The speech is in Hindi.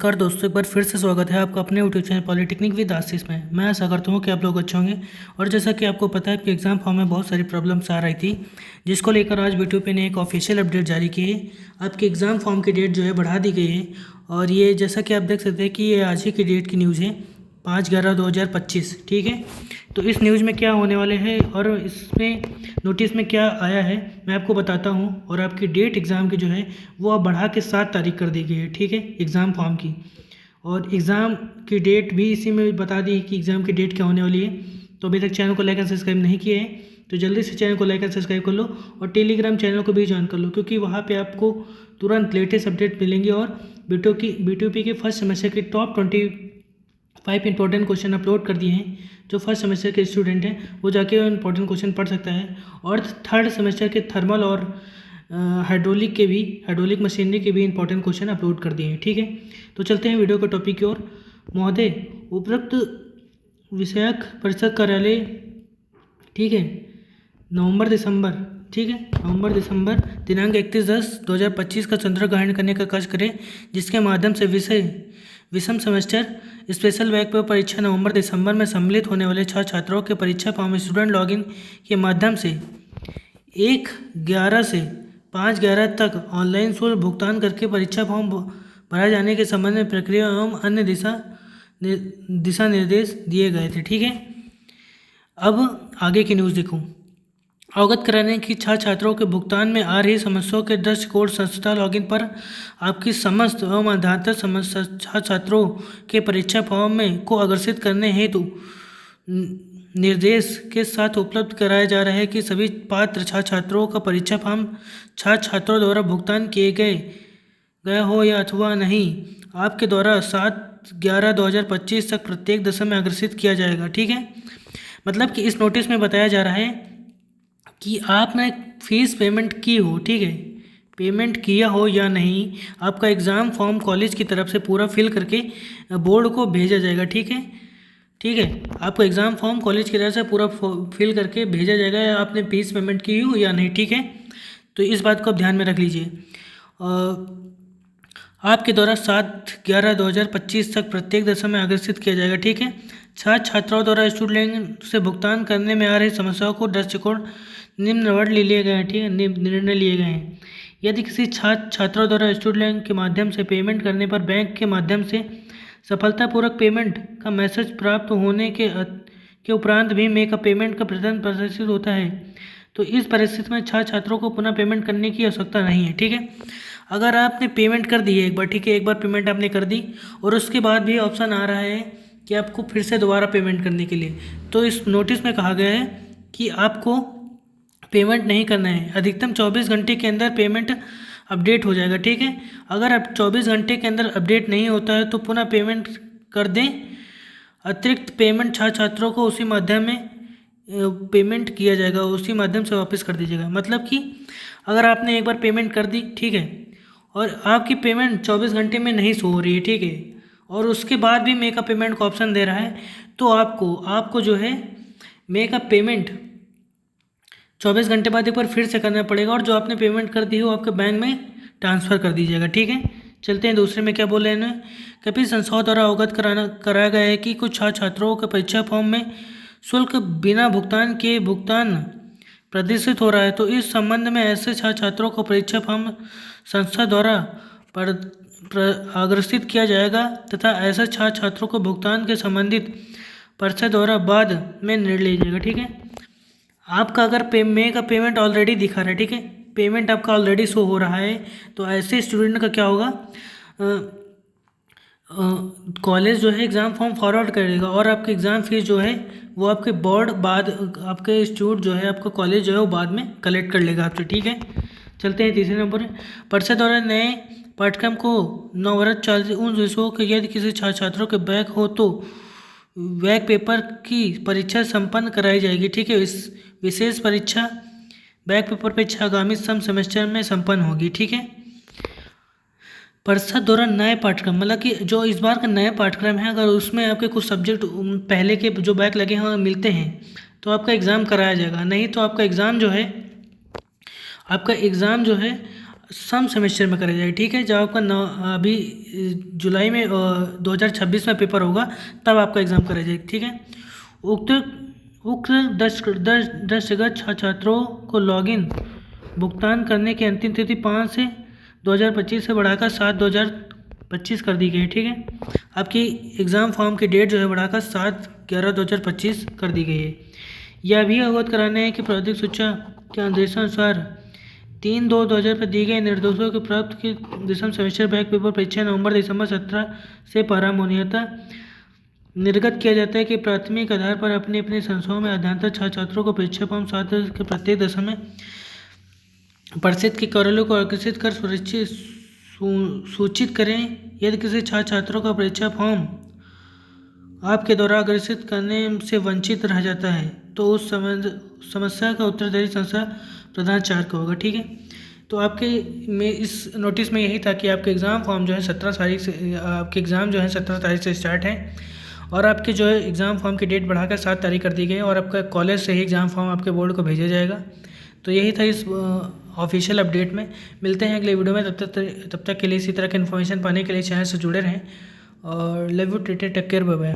नमस्कार दोस्तों, एक बार फिर से स्वागत है आपका अपने यूट्यूब चैनल पॉलिटेक्निक विद आशीष में। मैं आशा करता हूँ कि आप लोग अच्छे होंगे। और जैसा कि आपको पता है कि एग्ज़ाम फॉर्म में बहुत सारी प्रॉब्लम्स आ रही थी, जिसको लेकर आज वीडियो पे ने एक ऑफिशियल अपडेट जारी की है। आपके एग्ज़ाम फॉर्म की डेट जो है बढ़ा दी गई है। और ये जैसा कि आप देख सकते हैं कि ये आज ही की डेट की न्यूज़ है, 5/11/2025। ठीक है, तो इस न्यूज़ में क्या होने वाले हैं और इसमें नोटिस में क्या आया है मैं आपको बताता हूँ। और आपकी डेट एग्ज़ाम की जो है वो अब बढ़ा के 7 तारीख कर दी गई है। ठीक है, एग्ज़ाम फॉर्म की और एग्ज़ाम की डेट भी इसी में बता दी कि एग्ज़ाम की डेट क्या होने वाली है। तो अभी तक चैनल को लाइक एंड सब्सक्राइब नहीं किए हैं तो जल्दी से चैनल को लाइक एंड सब्सक्राइब कर लो और टेलीग्राम चैनल को भी ज्वाइन कर लो, क्योंकि वहाँ पे आपको तुरंत लेटेस्ट अपडेट मिलेंगे। और बीटीयूपी के फर्स्ट सेमेस्टर के टॉप 25 इंपॉर्टेंट क्वेश्चन अपलोड कर दिए हैं। जो फर्स्ट सेमेस्टर के स्टूडेंट हैं वो जाके इंपॉर्टेंट क्वेश्चन पढ़ सकता है। और थर्ड सेमेस्टर के थर्मल और हाइड्रोलिक मशीनरी के भी इंपॉर्टेंट क्वेश्चन अपलोड कर दिए हैं। ठीक है, तो चलते हैं वीडियो के टॉपिक की ओर। महोदय, उपरोक्त विषयक परिषद कार्यालय, ठीक है, नवंबर दिसंबर दिनांक 31/10/2025 का चंद्र ग्रहण करने का कार्य करें, जिसके माध्यम से विषम सेमेस्टर स्पेशल बैक पेपर परीक्षा नवंबर दिसंबर में सम्मिलित होने वाले छात्रों के परीक्षा फॉर्म स्टूडेंट लॉगिन के माध्यम से 1/11 से 5/11 तक ऑनलाइन शुल्क भुगतान करके परीक्षा फॉर्म भरा जाने के संबंध में प्रक्रिया एवं अन्य दिशा निर्देश दिए गए थे। ठीक है, अब आगे की न्यूज़ देखूँ। अवगत कराने की छात्रों के भुगतान में आ रही समस्याओं के दृष्टिकोण संस्था लॉगिन पर आपकी समस्त एवं आधारतः समस्या छात्रों के परीक्षा फॉर्म में को अग्रसित करने हेतु निर्देश के साथ उपलब्ध कराया जा रहा है कि सभी पात्र छात्रों का परीक्षा फॉर्म छात्रों द्वारा भुगतान किए गया हो या अथवा नहीं, आपके द्वारा 7/11/2025 तक प्रत्येक दशा में अग्रसित किया जाएगा। ठीक है, मतलब कि इस नोटिस में बताया जा रहा है कि आपने फीस पेमेंट की हो, ठीक है, पेमेंट किया हो या नहीं, आपका एग्ज़ाम फॉर्म कॉलेज की तरफ से पूरा फिल करके बोर्ड को भेजा जाएगा। ठीक है, आपको एग्ज़ाम फॉर्म कॉलेज की तरफ से पूरा फिल करके भेजा जाएगा, या आपने फीस पेमेंट की हो या नहीं। ठीक है, तो इस बात को आप ध्यान में रख लीजिए। आपके द्वारा 7/11/2025 तक प्रत्येक दशा में अग्रसित किया जाएगा। ठीक है, छात्रों द्वारा स्टूडेंट से भुगतान करने में आ रही समस्याओं को दृष्टिकोण निम्नवर्ण लिए गए हैं। ठीक है, निर्णय लिए गए हैं। यदि किसी छात्रों द्वारा स्टूडेंट के माध्यम से पेमेंट करने पर बैंक के माध्यम से सफलतापूर्वक पेमेंट का मैसेज प्राप्त होने के उपरांत भी मेक पेमेंट का प्रदर्शित होता है, तो इस परिस्थिति में छात्रों को पुनः पेमेंट करने की आवश्यकता नहीं है। ठीक है, अगर आपने पेमेंट कर दी है एक बार, ठीक है, एक बार पेमेंट आपने कर दी और उसके बाद भी ऑप्शन आ रहा है कि आपको फिर से दोबारा पेमेंट करने के लिए, तो इस नोटिस में कहा गया है कि आपको पेमेंट नहीं करना है। अधिकतम 24 घंटे के अंदर पेमेंट अपडेट हो जाएगा। ठीक है, अगर आप 24 घंटे के अंदर अपडेट नहीं होता है तो पुनः पेमेंट कर दें। अतिरिक्त पेमेंट छात्रों को उसी माध्यम में पेमेंट किया जाएगा, उसी माध्यम से वापस कर दीजिएगा। मतलब कि अगर आपने एक बार पेमेंट कर दी, ठीक है, और आपकी पेमेंट 24 घंटे में नहीं शो हो रही है, ठीक है, और उसके बाद भी मेक पेमेंट का ऑप्शन दे रहा है, तो आपको जो है मेक पेमेंट 24 घंटे बाद एक बार फिर से करना पड़ेगा, और जो आपने पेमेंट कर दी हो आपके बैंक में ट्रांसफ़र कर दीजिएगा। ठीक है, चलते हैं दूसरे में क्या बोल रहे हैं। कभी संस्थाओं द्वारा अवगत कराया गया है कि कुछ छात्रों के परीक्षा फॉर्म में शुल्क बिना भुगतान के भुगतान प्रदर्शित हो रहा है, तो इस संबंध में ऐसे छात्रों को परीक्षा फॉर्म संस्था द्वारा अग्रसित किया जाएगा तथा ऐसे छात्रों को भुगतान के संबंधित परिषद द्वारा बाद में निर्णय लिया जाएगा। ठीक है, आपका अगर पेमेंट ऑलरेडी दिखा रहा है, ठीक है, पेमेंट आपका ऑलरेडी शो हो रहा है, तो ऐसे स्टूडेंट का क्या होगा, कॉलेज जो है एग्ज़ाम फॉर्म फॉरवर्ड करेगा और आपकी एग्ज़ाम फीस जो है वो आपके बोर्ड बाद आपके इंस्टीट्यूट जो है आपका कॉलेज जो है वो बाद में कलेक्ट कर लेगा आपसे। ठीक है, चलते हैं तीसरे नंबर। परिषद द्वारा नए पाठ्यक्रम को नवरत उन विषयों के यदि किसी छात्रों के बैक हो तो बैक पेपर की परीक्षा संपन्न कराई जाएगी। ठीक है, इस विशेष परीक्षा बैक पेपर परीक्षा आगामी सेमेस्टर में संपन्न होगी। ठीक है, परिषद द्वारा नए पाठ्यक्रम, मतलब कि जो इस बार का नया पाठ्यक्रम है, अगर उसमें आपके कुछ सब्जेक्ट पहले के जो बैक लगे हैं मिलते हैं तो आपका एग्ज़ाम कराया जाएगा, नहीं तो आपका एग्ज़ाम जो है सम सेमेस्टर में करा जाएगा, ठीक है। जब आपका अभी जुलाई में 2026 में पेपर होगा तब आपका एग्ज़ाम करा जाएगा, ठीक है। उक्त उक्त 10 जगह छात्रों को लॉगिन भुगतान करने की अंतिम तिथि 5 से 2025 से बढ़ाकर 7/2025 कर दी गई है, ठीक है। आपकी एग्ज़ाम फॉर्म की डेट जो है बढ़ाकर 7/11/2025 कर दी गई है। यह भी अवगत कराने हैं कि प्रारंभिक शिक्षा के निर्देशानुसार 3/2/2000 पर दिए गए निर्देशों के प्राप्त के दिसंबर सेमेस्टर बैक पेपर परीक्षा नवंबर दिसंबर 17 से प्रारंभ होनी है। निर्गत किया जाता है कि प्राथमिक आधार पर अपने अपने संस्थाओं में अध्ययनरत छात्रों को परीक्षा फॉर्म 7 के प्रत्येक दशा में परिषद के कार्यालयों को आकर्षित कर सूचित करें। यदि किसी छात्रों का परीक्षा फॉर्म आपके द्वारा आकर्षित करने से वंचित रह जाता है तो उस समस्या का उत्तरदायी संस्था प्रधानाचार्य होगा, ठीक है। तो आपके में इस नोटिस में यही था कि आपके एग्ज़ाम फॉर्म जो है 17 तारीख से आपके एग्ज़ाम जो है 17 तारीख से स्टार्ट है और आपके जो है एग्ज़ाम फॉर्म की डेट बढ़ाकर 7 तारीख कर दी गई है और आपका कॉलेज से ही एग्ज़ाम फॉर्म आपके बोर्ड को भेजा जाएगा। तो यही था इस ऑफिशियल अपडेट में। मिलते हैं अगले वीडियो में, तब तक के लिए इसी तरह की इन्फॉर्मेशन पाने के लिए चैनल से जुड़े रहें और love you, take care, bye bye.